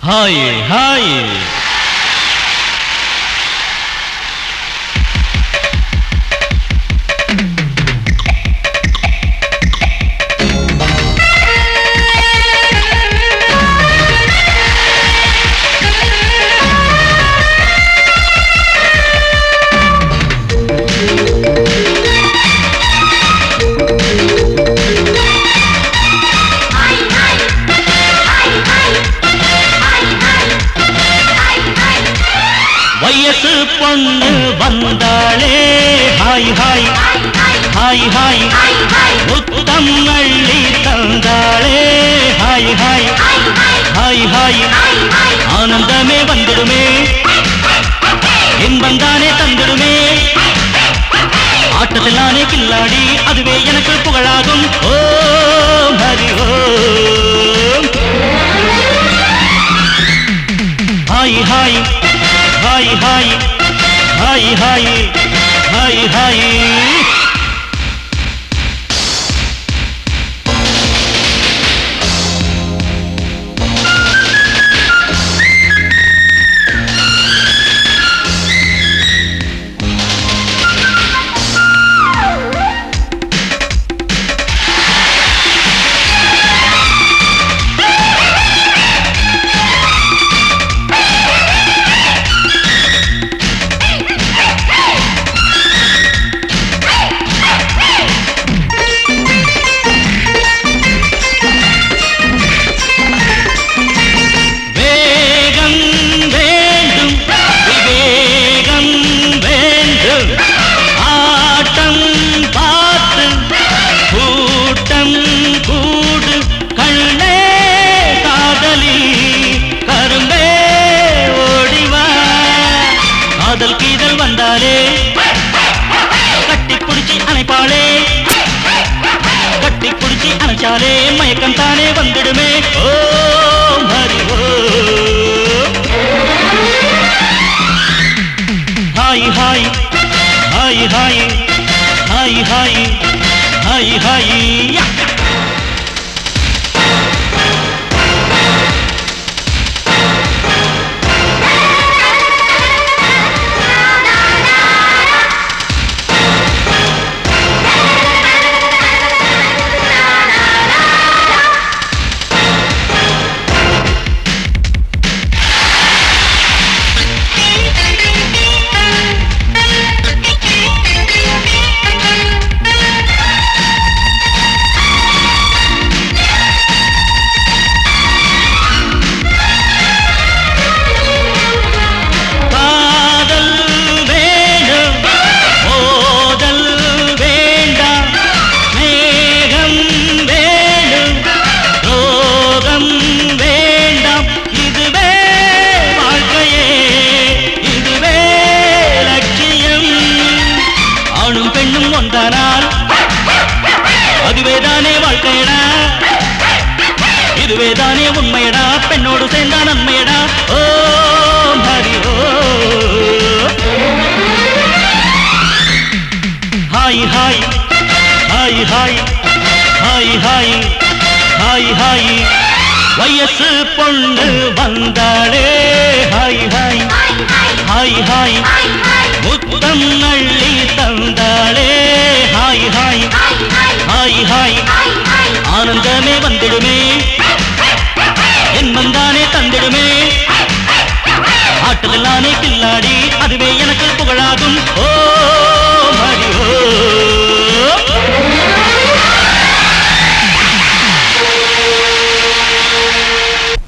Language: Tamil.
ஹாய் ஹாய் வயசு பொண்ணு வந்தாளே ஹாய் ஹாய் ஹாய் ஹாய் முத்தம் அள்ளி தந்தாளே ஹாய் ஹாய் ஹாய் ஹாய் ஆனந்தமே வந்துடுமே இன்பந்தானே தந்துடுமே ஆட்டத்தில் நானே கில்லாடி அதுவே எனக்கு புகழாகும் ஓ ஹரி ஓம் hi hi hi hi hi hi hi hi காதல் கீதல் வந்தாலே கட்டி புடிச்சி அணைப்பாளே கட்டி புடிச்சி அணைச்சாலே மயக்கம் தானே வந்துடுமே ஓ ஹரி ஓ hi hi hi hi hi hi hi hi அதுவேதானே வாழ்க்கையடா இதுவேதானே உண்மையடா பெண்ணோடு சேர்ந்தா நன்மையடா ஓ ஹரி ஓ hi hi hi hi hi hi hi hi வயசு பொண்ணு வந்தாளே ஹாய் ஹாய் ஹாய் ஹாய் முத்தம் அள்ளி தந்தாளே ஹாய் ஹாய் ஹாய் ஹாய் ஆனந்தமே வந்துடுமே